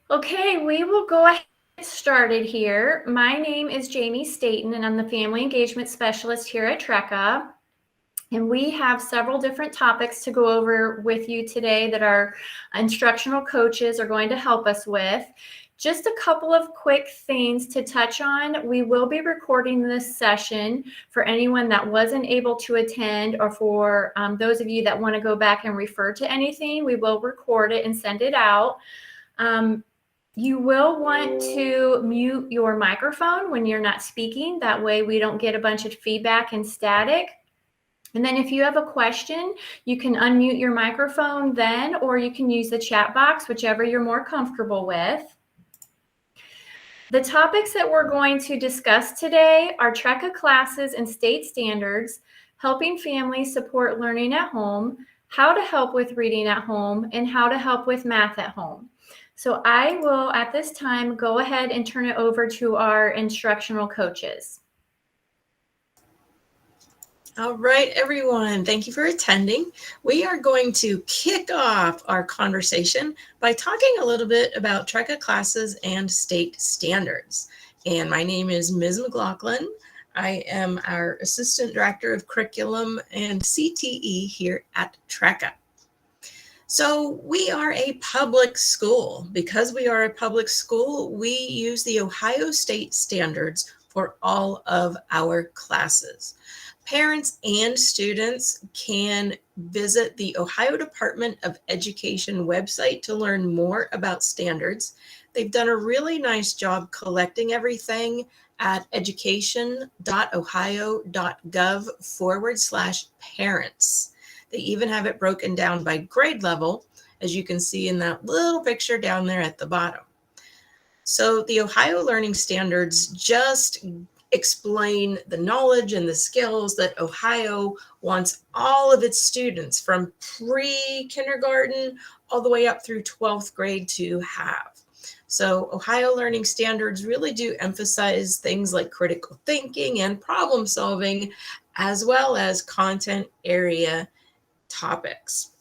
Okay, we will go ahead and get started here. My name is Jamie Staten, and I'm the Family Engagement Specialist here at TRECA. And we have several different topics to go over with you today that our instructional coaches are going to help us with. Just a couple of quick things to touch on. We will be recording this session for anyone that wasn't able to attend, or for those of you that want to go back and refer to anything. We will record it and send it out. You will want to mute your microphone when you're not speaking. That way we don't get a bunch of feedback and static. And then if you have a question, you can unmute your microphone then, or you can use the chat box, whichever you're more comfortable with. The topics that we're going to discuss today are TRECA classes and state standards, helping families support learning at home, how to help with reading at home, and how to help with math at home. So I will, at this time, go ahead and turn it over to our instructional coaches. All right, everyone, thank you for attending. We are going to kick off our conversation by talking a little bit about TRECA classes and state standards. And my name is Ms. McLaughlin. I am our Assistant Director of Curriculum and CTE here at TRECA. So we are a public school. Because we are a public school, we use the Ohio State standards for all of our classes. Parents and students can visit the Ohio Department of Education website to learn more about standards. They've done a really nice job collecting everything at education.ohio.gov/parents. They even have it broken down by grade level, as you can see in that little picture down there at the bottom. So the Ohio Learning Standards just explain the knowledge and the skills that Ohio wants all of its students from pre-kindergarten all the way up through 12th grade to have. So Ohio Learning Standards really do emphasize things like critical thinking and problem solving, as well as content area topics.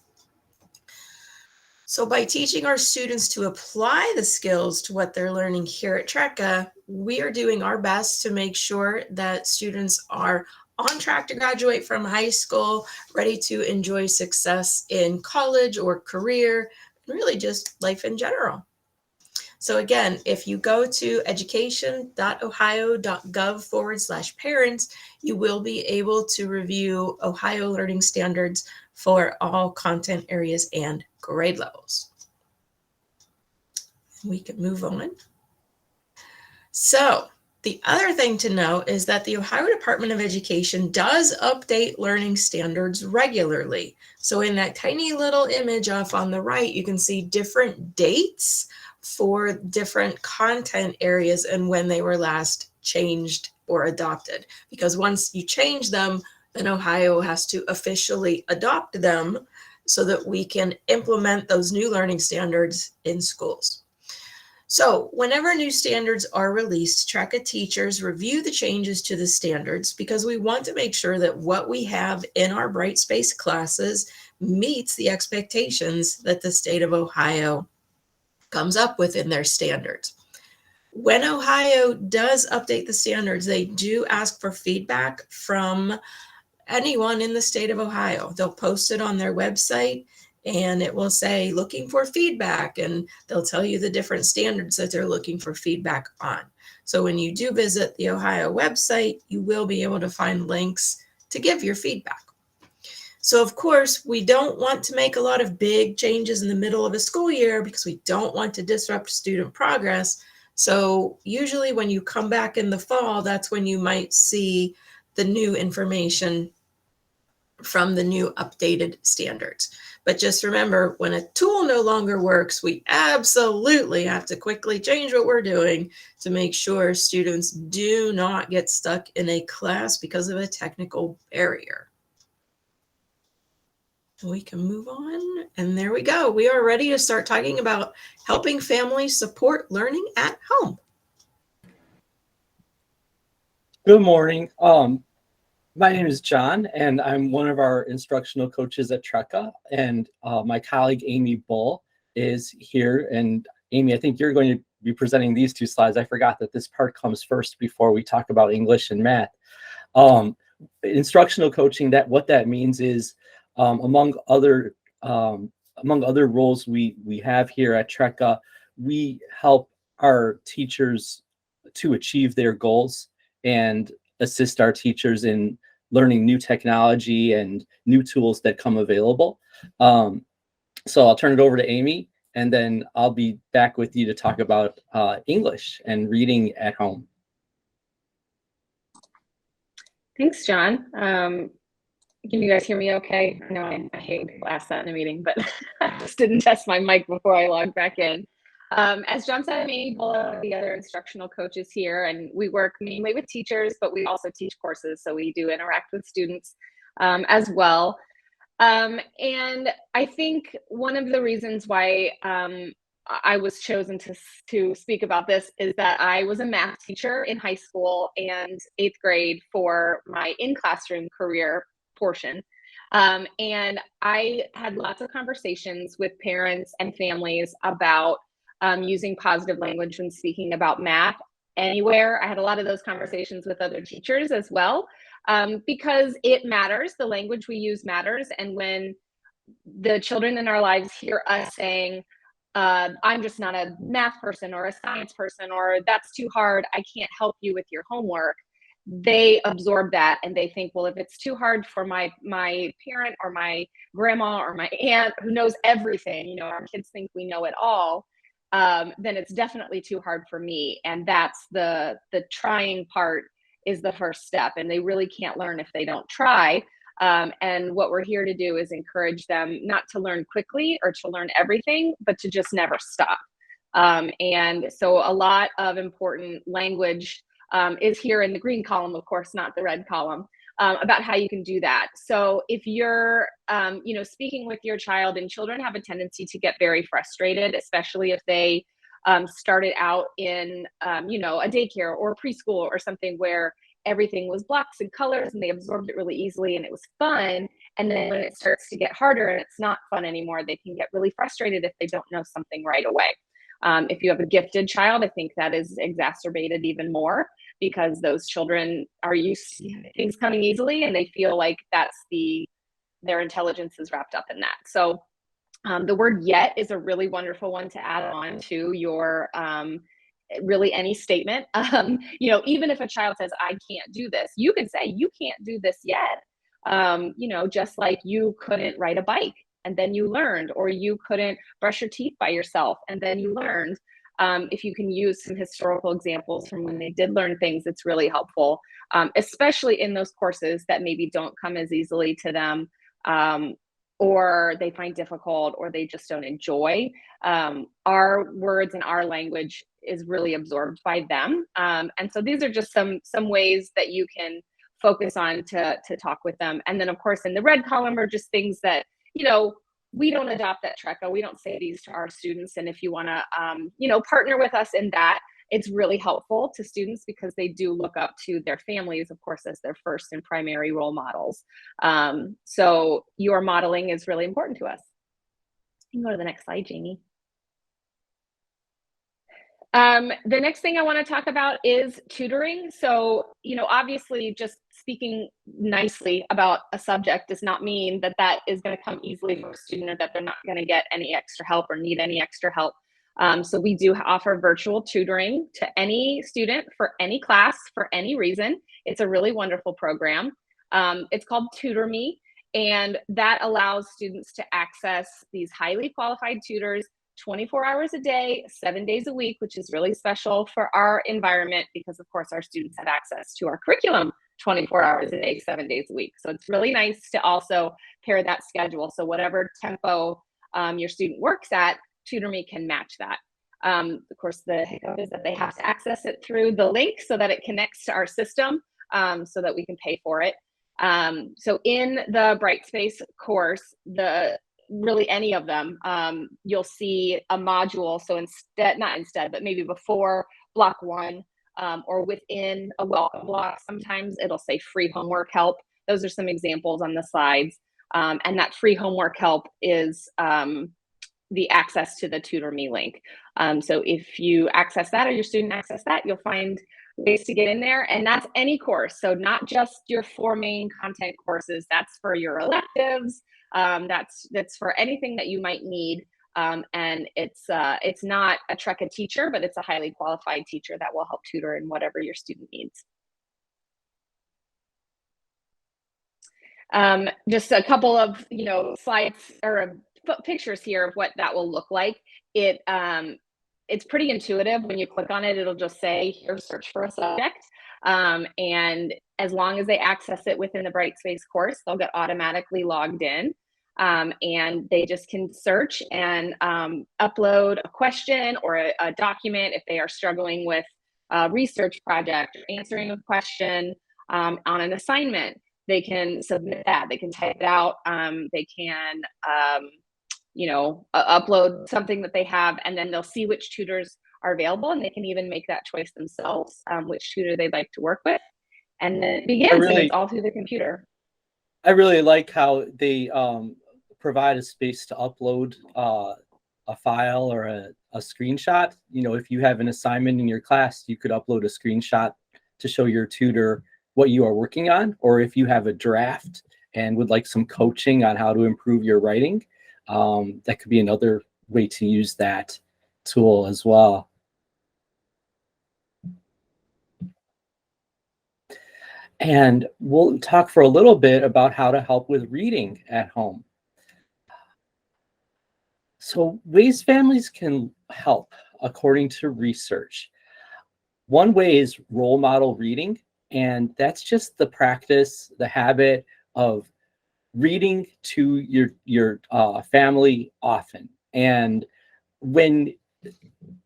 So by teaching our students to apply the skills to what they're learning here at TRECA, we are doing our best to make sure that students are on track to graduate from high school, ready to enjoy success in college or career, and really just life in general. So again, if you go to education.ohio.gov/parents, you will be able to review Ohio Learning Standards for all content areas and grade levels. We can move on. So the other thing to note is that the Ohio Department of Education does update learning standards regularly. So in that tiny little image off on the right, you can see different dates for different content areas and when they were last changed or adopted. Because once you change them, then Ohio has to officially adopt them so that we can implement those new learning standards in schools. So whenever new standards are released, TRECA teachers review the changes to the standards because we want to make sure that what we have in our Bright Space classes meets the expectations that the state of Ohio comes up with in their standards. When Ohio does update the standards, they do ask for feedback from anyone in the state of Ohio. They'll post it on their website and it will say looking for feedback, and they'll tell you the different standards that they're looking for feedback on. So when you do visit the Ohio website, you will be able to find links to give your feedback. So of course, we don't want to make a lot of big changes in the middle of a school year because we don't want to disrupt student progress. So usually when you come back in the fall, that's when you might see the new information from the new updated standards. But just remember, when a tool no longer works, we absolutely have to quickly change what we're doing to make sure students do not get stuck in a class because of a technical barrier. We can move on, and there we go. We are ready to start talking about helping families support learning at home. Good morning. My name is John, and I'm one of our instructional coaches at TRECA, and my colleague Amy Bull is here, and Amy, I think you're going to be presenting these two slides. I forgot that this part comes first before we talk about English and math. Instructional coaching, that what that means is among other roles we have here at TRECA, we help our teachers to achieve their goals and assist our teachers in learning new technology and new tools that come available. So I'll turn it over to Amy, and then I'll be back with you to talk about English and reading at home. Thanks, John. Can you guys hear me okay? I know I hate people ask that in a meeting, but I just didn't test my mic before I logged back in. As John said, I'm Amy Bulla, the other instructional coaches here, and we work mainly with teachers, but we also teach courses, so we do interact with students as well. And I think one of the reasons why I was chosen to speak about this is that I was a math teacher in high school and 8th grade for my in-classroom career portion. And I had lots of conversations with parents and families about using positive language when speaking about math anywhere. I had a lot of those conversations with other teachers as well, because it matters. The language we use matters. And when the children in our lives hear us saying, I'm just not a math person or a science person, or that's too hard, I can't help you with your homework, they absorb that and they think, well, if it's too hard for my parent or my grandma or my aunt who knows everything, you know, our kids think we know it all, then it's definitely too hard for me. And that's the trying part is the first step, and they really can't learn if they don't try. And what we're here to do is encourage them not to learn quickly or to learn everything, but to just never stop. And so a lot of important language is here in the green column, of course, not the red column, about how you can do that. So if you're, speaking with your child, and children have a tendency to get very frustrated, especially if they started out in, a daycare or preschool or something where everything was blocks and colors and they absorbed it really easily and it was fun. And then when it starts to get harder and it's not fun anymore, they can get really frustrated if they don't know something right away. If you have a gifted child, I think that is exacerbated even more, because those children are used to things coming easily and they feel like their intelligence is wrapped up in that. So the word yet is a really wonderful one to add on to your really any statement. Even if a child says, I can't do this, you can say, you can't do this yet. Just like you couldn't ride a bike and then you learned, or you couldn't brush your teeth by yourself and then you learned. If you can use some historical examples from when they did learn things, it's really helpful, especially in those courses that maybe don't come as easily to them, or they find difficult, or they just don't enjoy. Our words and our language is really absorbed by them. And so these are just some ways that you can focus on to talk with them. And then of course, in the red column are just things that, we don't adopt at TRECA. We don't say these to our students. And if you want to, partner with us in that, it's really helpful to students because they do look up to their families, of course, as their first and primary role models. So your modeling is really important to us. You can go to the next slide, Jamie. The next thing I want to talk about is tutoring. So, obviously just speaking nicely about a subject does not mean that that is going to come easily for a student, or that they're not going to get any extra help or need any extra help. So we do offer virtual tutoring to any student for any class for any reason. It's a really wonderful program. It's called Tutor Me, and that allows students to access these highly qualified tutors 24 hours a day, 7 days a week, which is really special for our environment because, of course, our students have access to our curriculum 24 hours a day, 7 days a week. So it's really nice to also pair that schedule. So whatever tempo your student works at, Tutor Me can match that. Of course, the hiccup is that they have to access it through the link so that it connects to our system, so that we can pay for it. So in the Brightspace course, really any of them, you'll see a module. So but maybe before block 1, or within a welcome block, sometimes it'll say free homework help. Those are some examples on the slides. And that free homework help is the access to the TutorMe link. So if you access that or your student access that, you'll find ways to get in there, and that's any course. So not just your 4 main content courses, that's for your electives, that's for anything that you might need. And it's not a TRECA teacher, but it's a highly qualified teacher that will help tutor in whatever your student needs. Just a couple of slides or pictures here of what that will look like. It's pretty intuitive. When you click on it, it'll just say, here, search for a subject. And as long as they access it within the Brightspace course, they'll get automatically logged in. And they just can search and upload a question or a document if they are struggling with a research project or answering a question on an assignment. They can submit that. They can type it out. They can upload something that they have, and then they'll see which tutors are available, and they can even make that choice themselves, which tutor they'd like to work with. And then it begins, and it's all through the computer. I really like how they provide a space to upload a file or a screenshot. If you have an assignment in your class, you could upload a screenshot to show your tutor what you are working on, or if you have a draft and would like some coaching on how to improve your writing, that could be another way to use that tool as well. And we'll talk for a little bit about how to help with reading at home. So ways families can help, according to research. One way is role model reading, and that's just the practice, the habit of reading to your family often. And when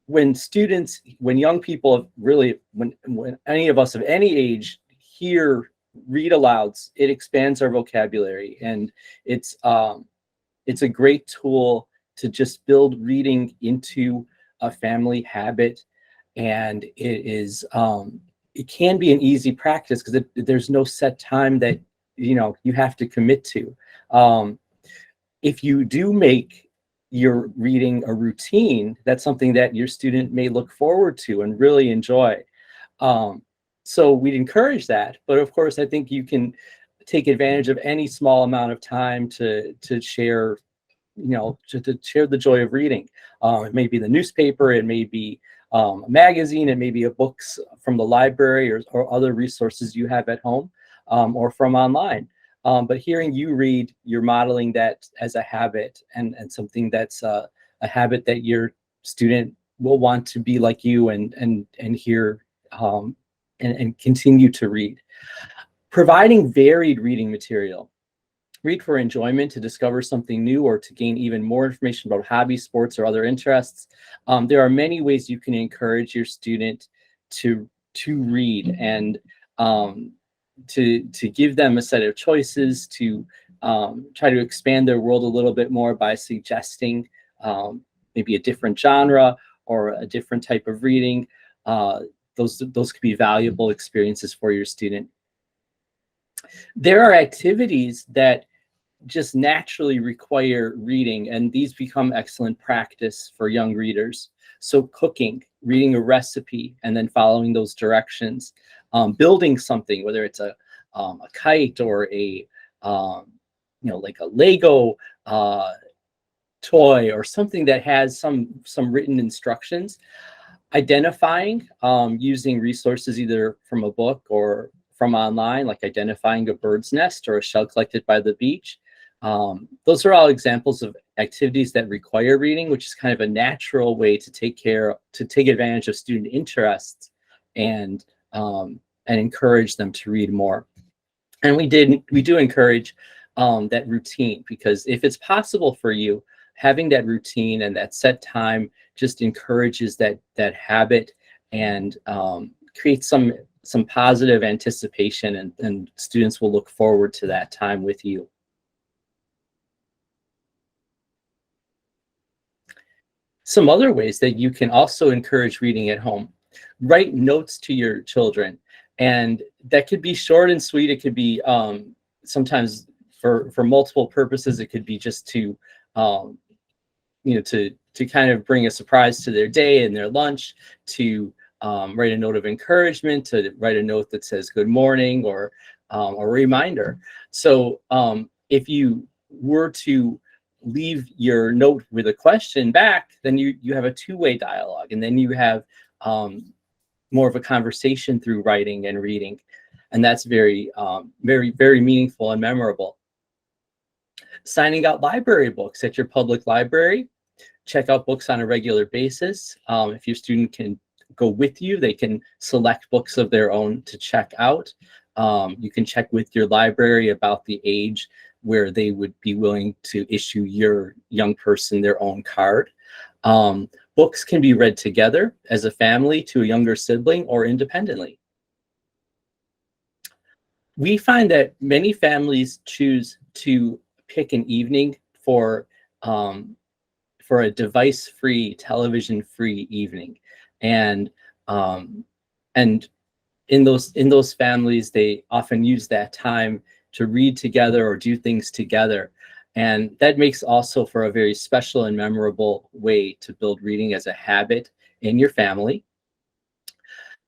young people, really, when any of us of any age hear read alouds, it expands our vocabulary, and it's a great tool to just build reading into a family habit. And it can be an easy practice because there's no set time that you have to commit to. If you do make your reading a routine, that's something that your student may look forward to and really enjoy. So we'd encourage that, but of course I think you can take advantage of any small amount of time to share to share the joy of reading. It may be the newspaper, it may be a magazine, it may be books from the library or other resources you have at home, or from online. But hearing you read, you're modeling that as a habit and something that's a habit that your student will want to be like you and hear and continue to read. Providing varied reading material. Read for enjoyment, to discover something new, or to gain even more information about hobbies, sports, or other interests. There are many ways you can encourage your student to read and to give them a set of choices, to try to expand their world a little bit more by suggesting maybe a different genre or a different type of reading. Those could be valuable experiences for your student. There are activities that just naturally require reading, and these become excellent practice for young readers. So cooking, reading a recipe, and then following those directions. Building something, whether it's a kite or a like a Lego toy or something that has some written instructions. Identifying, using resources either from a book or from online, like identifying a bird's nest or a shell collected by the beach. Those are all examples of activities that require reading, which is kind of a natural way to take advantage of student interests and encourage them to read more. And we do encourage that routine, because if it's possible for you, having that routine and that set time just encourages that habit and creates some positive anticipation, and students will look forward to that time with you. Some other ways that you can also encourage reading at home. Write notes to your children, and that could be short and sweet. It could be sometimes for multiple purposes. It could be just to to kind of bring a surprise to their day and their lunch, to write a note of encouragement, to write a note that says good morning, or a reminder. So if you were to leave your note with a question back, then you have a two-way dialogue, and then you have more of a conversation through writing and reading, and that's very very meaningful and memorable. Signing out library books at your public library. Check out books on a regular basis. If your student can go with you, they can select books of their own to check out. You can check with your library about the age where they would be willing to issue your young person their own card. Books can be read together as a family to a younger sibling or independently. We find that many families choose to pick an evening for a device-free, television-free evening, and in those families, they often use that time to read together or do things together, and that makes also for a very special and memorable way to build reading as a habit in your family.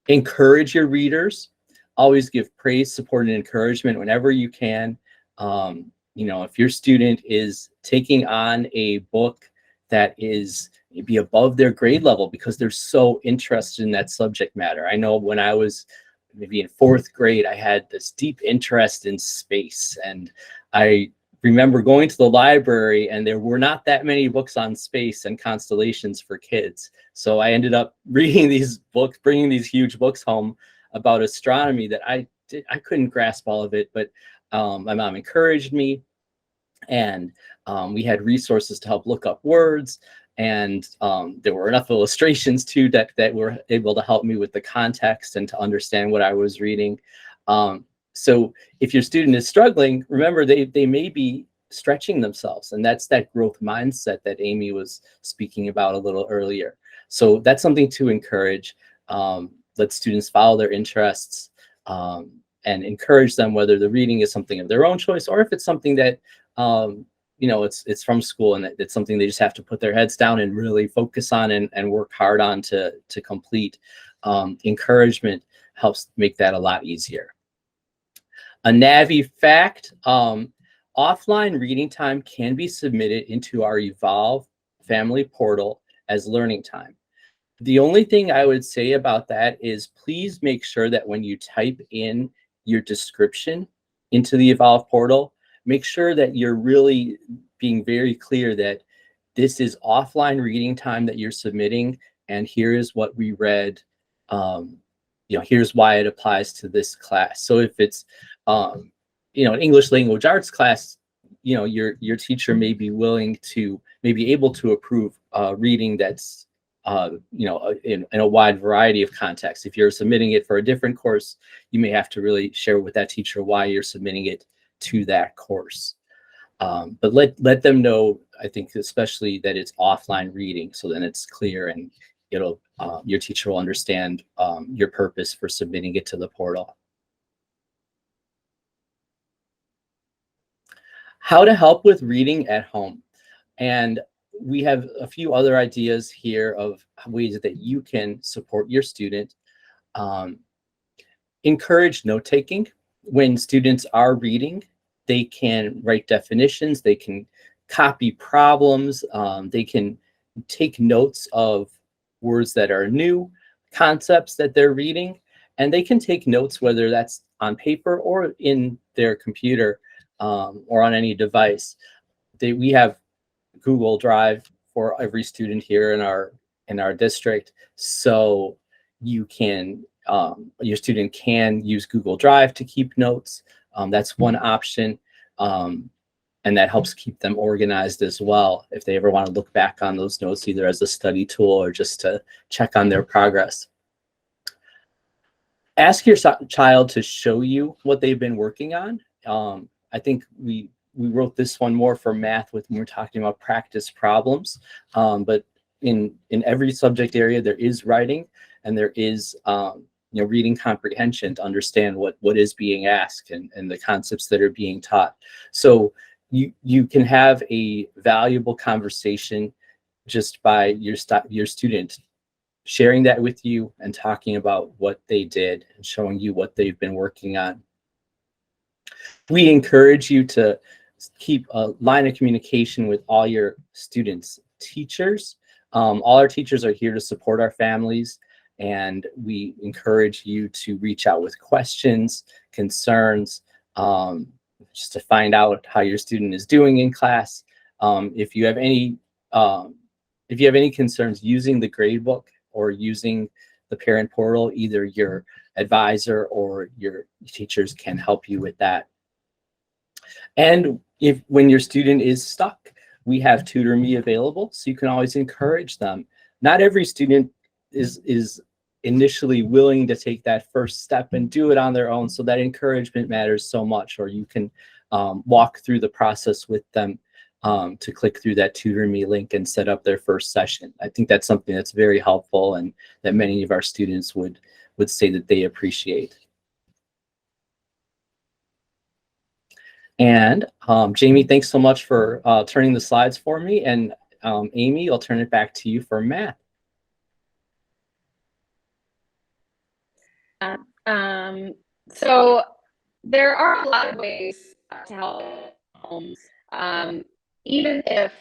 Encourage your readers. Always give praise, support, and encouragement whenever you can. If your student is taking on a book that is maybe above their grade level because they're so interested in that subject matter. I know when I was maybe in 4th grade, I had this deep interest in space, and I remember going to the library and there were not that many books on space and constellations for kids. So I ended up reading these books, bringing these huge books home about astronomy that I couldn't grasp all of it, but my mom encouraged me, and we had resources to help look up words, and there were enough illustrations too that were able to help me with the context and to understand what I was reading. So if your student is struggling, remember they may be stretching themselves, and that's that growth mindset that Amy was speaking about a little earlier. So that's something to encourage. Let students follow their interests, and encourage them, whether the reading is something of their own choice or if it's something that it's from school and it's something they just have to put their heads down and really focus on and work hard on to complete. Encouragement helps make that a lot easier. A Navi fact: offline reading time can be submitted into our Evolve family portal as learning time. The only thing I would say about that is please make sure that when you type in your description into the Evolve portal, make sure that you're really being very clear that this is offline reading time that you're submitting, and here is what we read. Here's why it applies to this class. So if it's an English language arts class, your teacher may be able to approve reading that's in a wide variety of contexts. If you're submitting it for a different course, you may have to really share with that teacher why you're submitting it to that course. But let them know, I think, especially that it's offline reading, so then it's clear and your teacher will understand your purpose for submitting it to the portal. How to help with reading at home. And we have a few other ideas here of ways that you can support your student. Encourage note-taking. When students are reading, they can write definitions, they can copy problems, they can take notes of words that are new, concepts that they're reading, and they can take notes whether that's on paper or in their computer or on any device. We have Google Drive for every student here in our district, so you can your student can use Google Drive to keep notes. That's one option, and that helps keep them organized as well if they ever want to look back on those notes, either as a study tool or just to check on their progress. Ask your child to show you what they've been working on. I think we wrote this one more for math when we're talking about practice problems, but in every subject area there is writing and there is reading comprehension to understand what is being asked and the concepts that are being taught. So you can have a valuable conversation just by your student sharing that with you and talking about what they did and showing you what they've been working on. We encourage you to keep a line of communication with all your students' teachers. All our teachers are here to support our families, and we encourage you to reach out with questions, concerns, just to find out how your student is doing in class. If you have any concerns using the gradebook or using the parent portal, either your advisor or your teachers can help you with that. And when your student is stuck, we have Tutor Me available, so you can always encourage them. Not every student is initially willing to take that first step and do it on their own, so that encouragement matters so much. Or you can walk through the process with them to click through that Tutor Me link and set up their first session. I think that's something that's very helpful and that many of our students would say that they appreciate. And Jamie, thanks so much for turning the slides for me. And Amy, I'll turn it back to you for math. So there are a lot of ways to help homes. Even if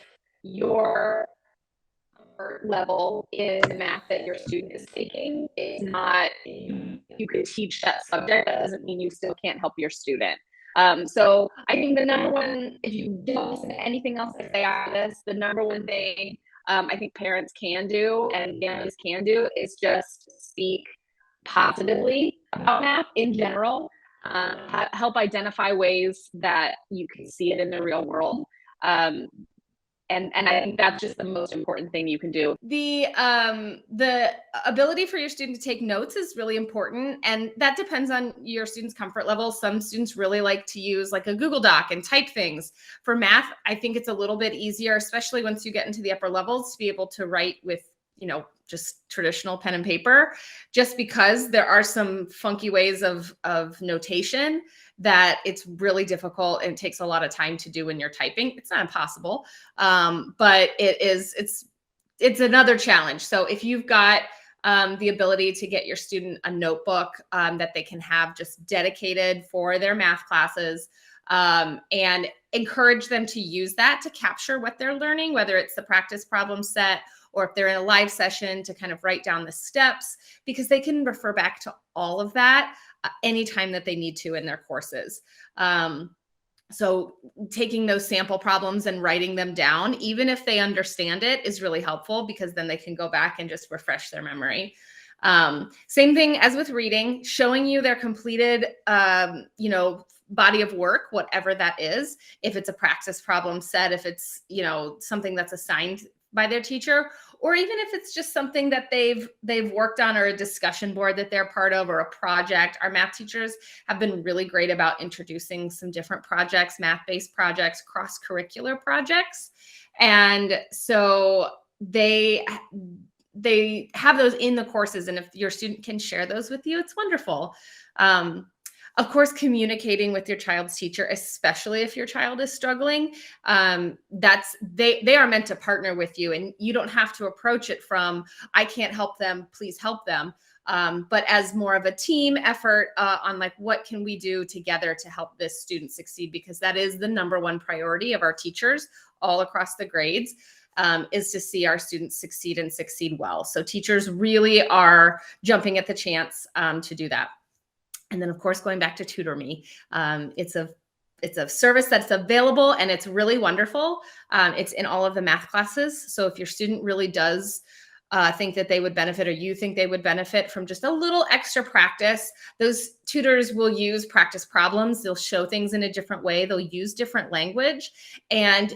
your comfort level in the math that your student is taking is not, you could teach that subject, that doesn't mean you still can't help your student. So I think the number one, if you don't listen to anything else I say after this, the number one thing I think parents can do and families can do is just speak positively about math in general. Help identify ways that you can see it in the real world. And I think that's just the most important thing you can do. The ability for your student to take notes is really important, and that depends on your student's comfort level. Some students really like to use like a Google Doc and type things. For math, I think it's a little bit easier, especially once you get into the upper levels, to be able to write with, just traditional pen and paper, just because there are some funky ways of notation that it's really difficult and takes a lot of time to do when you're typing. It's not impossible, but it's another challenge. So if you've got the ability to get your student a notebook that they can have just dedicated for their math classes, and encourage them to use that to capture what they're learning, whether it's the practice problem set or if they're in a live session, to kind of write down the steps, because they can refer back to all of that anytime that they need to in their courses. So taking those sample problems and writing them down, even if they understand it, is really helpful, because then they can go back and just refresh their memory. Same thing as with reading, showing you their completed, body of work, whatever that is. If it's a practice problem set, if it's, something that's assigned by their teacher, or even if it's just something that they've worked on, or a discussion board that they're part of, or a project. Our math teachers have been really great about introducing some different projects, math-based projects, cross-curricular projects. And so they have those in the courses. And if your student can share those with you, it's wonderful. Of course, communicating with your child's teacher, especially if your child is struggling, they are meant to partner with you, and you don't have to approach it from, I can't help them, please help them, but as more of a team effort on like, what can we do together to help this student succeed? Because that is the number one priority of our teachers all across the grades. Is to see our students succeed and succeed well. So teachers really are jumping at the chance to do that. And then, of course, going back to Tutor Me, it's a service that's available, and it's really wonderful. It's in all of the math classes. So if your student really does think that they would benefit, or you think they would benefit from just a little extra practice, those tutors will use practice problems. They'll show things in a different way. They'll use different language. And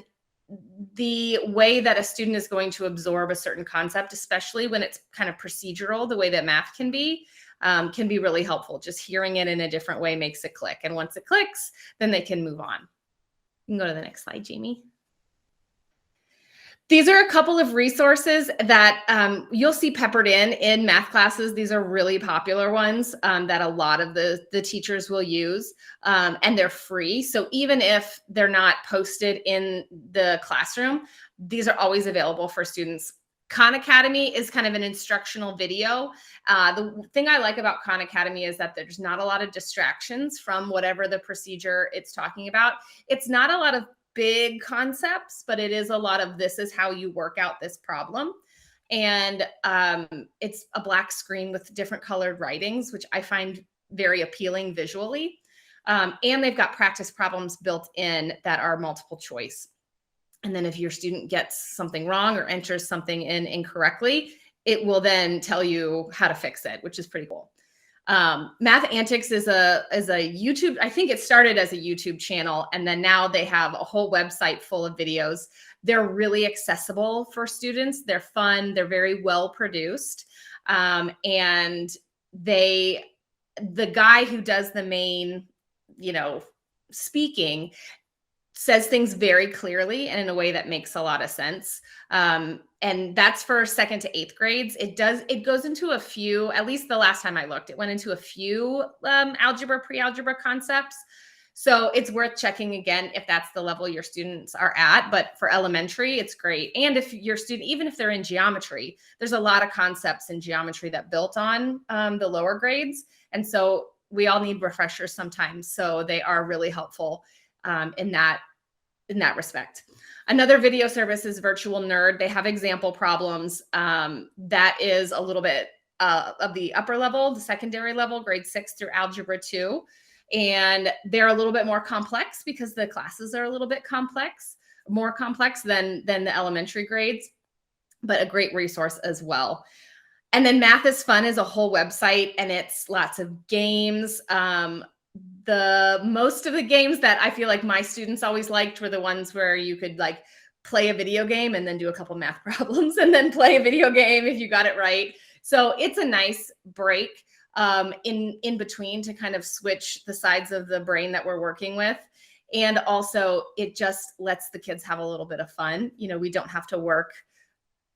the way that a student is going to absorb a certain concept, especially when it's kind of procedural, the way that math can be really helpful. Just hearing it in a different way makes it click. And once it clicks, then they can move on. You can go to the next slide, Jamie. These are a couple of resources that you'll see peppered in math classes. These are really popular ones that a lot of the teachers will use, and they're free. So even if they're not posted in the classroom, these are always available for students. Khan Academy is kind of an instructional video. The thing I like about Khan Academy is that there's not a lot of distractions from whatever the procedure it's talking about. It's not a lot of big concepts, but it is a lot of this is how you work out this problem. And it's a black screen with different colored writings, which I find very appealing visually. And they've got practice problems built in that are multiple choice. And then if your student gets something wrong or enters something in incorrectly, it will then tell you how to fix it, which is pretty cool. Math Antics is a YouTube, I think it started as a YouTube channel, and then now they have a whole website full of videos. They're really accessible for students. They're fun. They're very well produced. And the guy who does the main, speaking says things very clearly and in a way that makes a lot of sense. And that's for 2nd to 8th grades. It goes into a few, at least the last time I looked, it went into a few algebra, pre-algebra concepts. So it's worth checking again if that's the level your students are at. But for elementary, it's great. And if your student, even if they're in geometry, there's a lot of concepts in geometry that built on the lower grades. And so we all need refreshers sometimes. So they are really helpful in that respect. Another video service is Virtual Nerd. They have example problems that is a little bit of the upper level, the secondary level, grade 6 through algebra 2. And they're a little bit more complex because the classes are a little bit more complex than the elementary grades, but a great resource as well. And then Math is Fun is a whole website, and it's lots of games. Most of the games that I feel like my students always liked were the ones where you could like play a video game and then do a couple math problems and then play a video game if you got it right. So it's a nice break in between to kind of switch the sides of the brain that we're working with. And also it just lets the kids have a little bit of fun. We don't have to work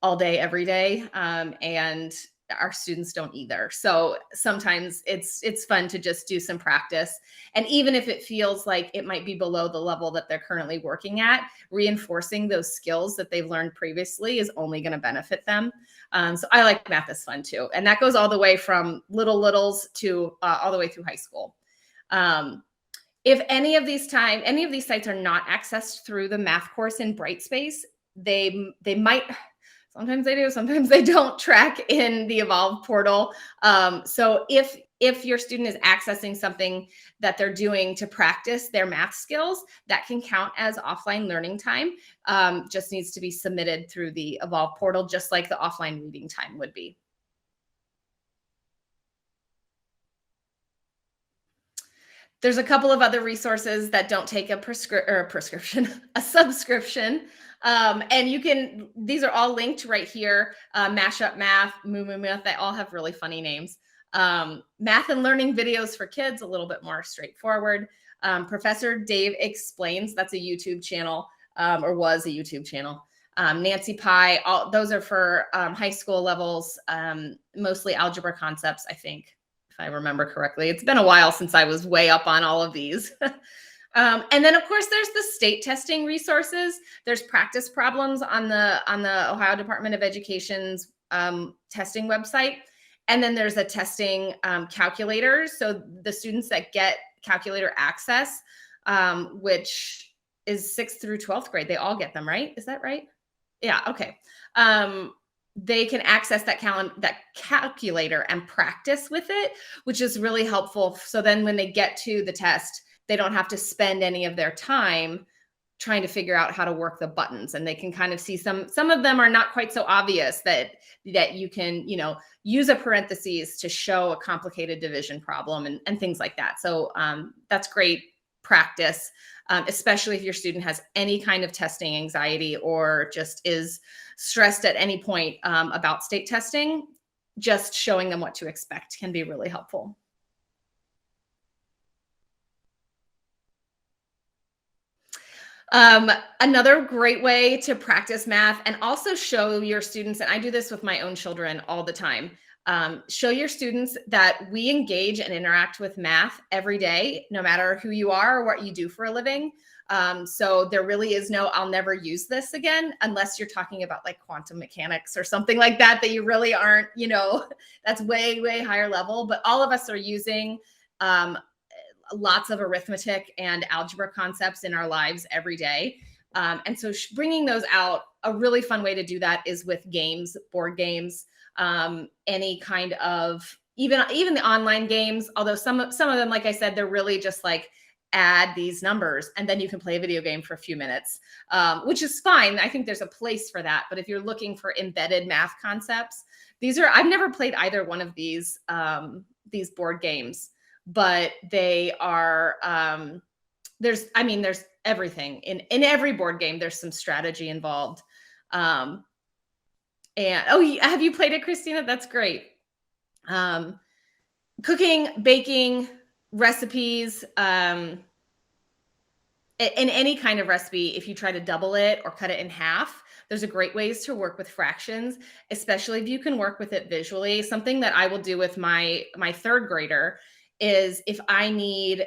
all day, every day. And our students don't either. So sometimes it's fun to just do some practice. And even if it feels like it might be below the level that they're currently working at, reinforcing those skills that they've learned previously is only going to benefit them. So I like Math is Fun too. And that goes all the way from littles to all the way through high school. If any of these sites are not accessed through the math course in Brightspace, they might, sometimes they do, sometimes they don't track in the Evolve portal. So if your student is accessing something that they're doing to practice their math skills, that can count as offline learning time. Just needs to be submitted through the Evolve portal, just like the offline reading time would be. There's a couple of other resources that don't take a subscription. And these are all linked right here. Mashup Math, Moo Moo Math, they all have really funny names. Math and learning videos for kids, a little bit more straightforward. Professor Dave Explains, that's a YouTube channel, or was a YouTube channel. Nancy Pie, those are for high school levels, mostly algebra concepts, I think, if I remember correctly. It's been a while since I was way up on all of these. And then, of course, there's the state testing resources. There's practice problems on the Ohio Department of Education's testing website. And then there's a testing calculator. So the students that get calculator access, which is 6th through 12th grade, they all get them, right? Is that right? Yeah, okay. They can access that calculator and practice with it, which is really helpful. So then when they get to the test, they don't have to spend any of their time trying to figure out how to work the buttons, and they can kind of see some of them are not quite so obvious that you can, use a parentheses to show a complicated division problem and things like that. So that's great practice, especially if your student has any kind of testing anxiety or just is stressed at any point about state testing. Just showing them what to expect can be really helpful. Another great way to practice math and also show your students, and I do this with my own children all the time, show your students that we engage and interact with math every day, no matter who you are or what you do for a living. So there really is no, I'll never use this again, unless you're talking about like quantum mechanics or something like that, that you really aren't, you know, that's way, way higher level. But all of us are using lots of arithmetic and algebra concepts in our lives every day. And so bringing those out, a really fun way to do that is with games, board games, any kind of, even the online games, although some of them, like I said, they're really just like, add these numbers and then you can play a video game for a few minutes, which is fine. I think there's a place for that. But if you're looking for embedded math concepts, I've never played either one of these board games, but they are, there's everything in every board game. There's some strategy involved. And have you played it, Christina? That's great. Cooking, baking, recipes, in any kind of recipe, if you try to double it or cut it in half, there's a great ways to work with fractions, especially if you can work with it visually. Something that I will do with my third grader is if I need,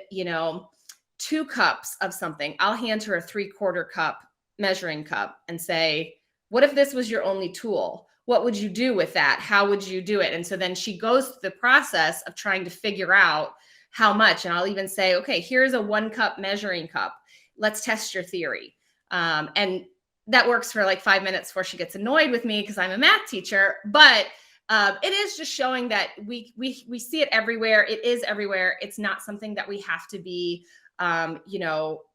2 cups of something, I'll hand her a 3/4 cup measuring cup and say, what if this was your only tool? What would you do with that? How would you do it? And so then she goes through the process of trying to figure out how much. And I'll even say, okay, here's a 1 cup measuring cup. Let's test your theory. And that works for like 5 minutes before she gets annoyed with me because I'm a math teacher. But it is just showing that we see it everywhere. It is everywhere. It's not something that we have to be,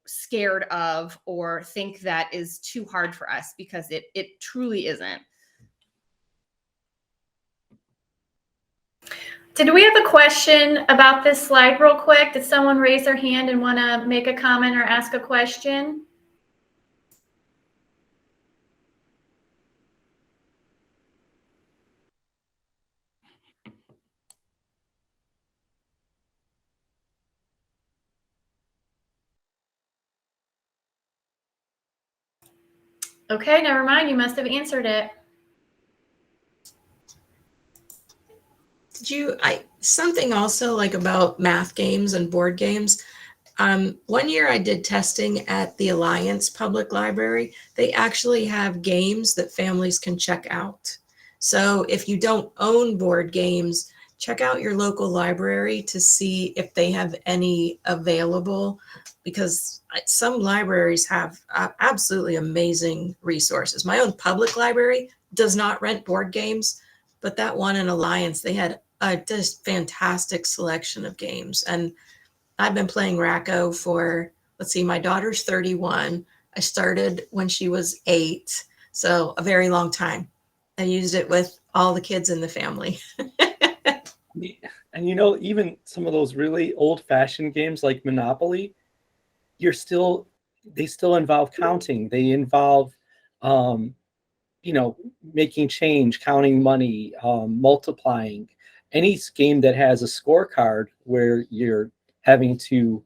scared of or think that is too hard for us, because it truly isn't. Did we have a question about this slide real quick? Did someone raise their hand and want to make a comment or ask a question? Okay, never mind. You must have answered it. Something also like about math games and board games. One year I did testing at the Alliance Public Library. They actually have games that families can check out. So if you don't own board games, check out your local library to see if they have any available, because some libraries have absolutely amazing resources. My own public library does not rent board games, but that one in Alliance, they had a just fantastic selection of games. And I've been playing Racco for, my daughter's 31. I started when she was 8, so a very long time. I used it with all the kids in the family. And even some of those really old-fashioned games like Monopoly, they still involve counting. They involve, making change, counting money, multiplying. Any game that has a scorecard where you're having to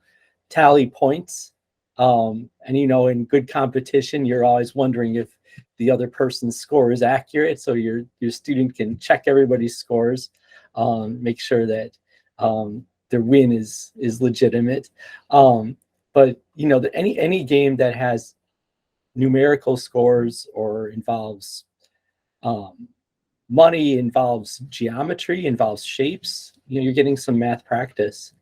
tally points, and in good competition, you're always wondering if the other person's score is accurate, so your student can check everybody's scores, make sure that their win is legitimate. But any game that has numerical scores or involves money, involves geometry, involves shapes, you're getting some math practice.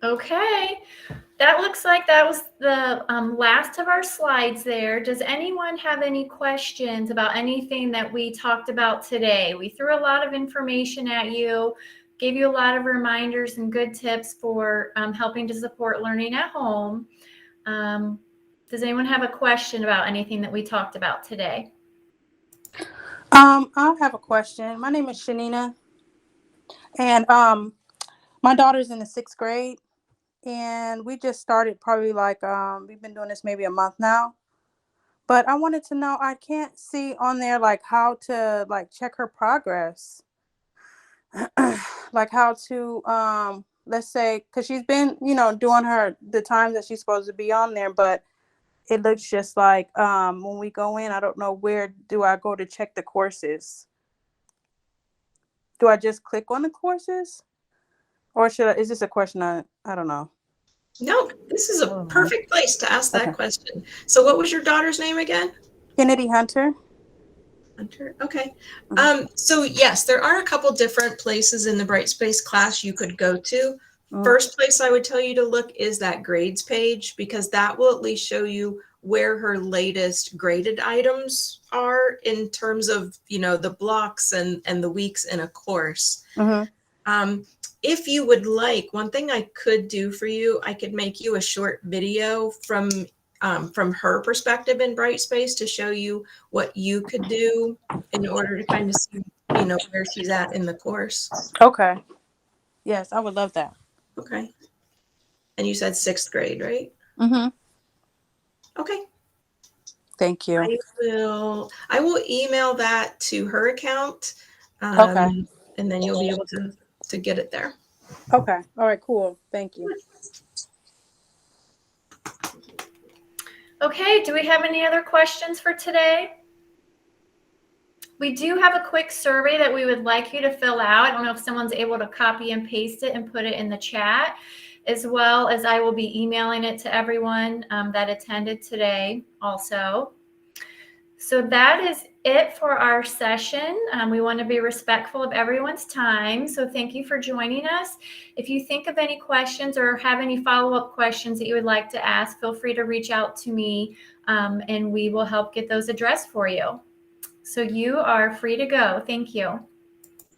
Okay, that looks like that was the last of our slides there. Does anyone have any questions about anything that we talked about today? We threw a lot of information at you, gave you a lot of reminders and good tips for helping to support learning at home. Does anyone have a question about anything that we talked about today? I have a question. My name is Shanina, and my daughter's in the 6th grade, and we just started probably we've been doing this maybe a month now. But I wanted to know, I can't see on there like how to like check her progress. Like how to let's say, because she's been, doing the times that she's supposed to be on there, but it looks just like when we go in, I don't know, where do I go to check the courses? Do I just click on the courses? Or is this a question I don't know. No, this is a Oh. perfect place to ask that Okay. question. So what was your daughter's name again? Kennedy Hunter. Hunter. Okay. Mhm. So yes, there are a couple different places in the Brightspace class you could go to. Mhm. First place I would tell you to look is that grades page, because that will at least show you where her latest graded items are in terms of, the blocks and the weeks in a course. Mhm. If you would like, one thing I could do for you, I could make you a short video from her perspective in Brightspace to show you what you could do in order to kind of see, where she's at in the course. Okay. Yes, I would love that. Okay. And you said 6th grade, right? Mhm. Okay. Thank you. I will email that to her account. Okay. And then you'll be able to get it there. Okay. All right, cool. Thank you. Okay, do we have any other questions for today? We do have a quick survey that we would like you to fill out. I don't know if someone's able to copy and paste it and put it in the chat, as well as I will be emailing it to everyone that attended today also. So that is it for our session. We want to be respectful of everyone's time. So thank you for joining us. If you think of any questions or have any follow-up questions that you would like to ask, feel free to reach out to me and we will help get those addressed for you. So you are free to go. Thank you.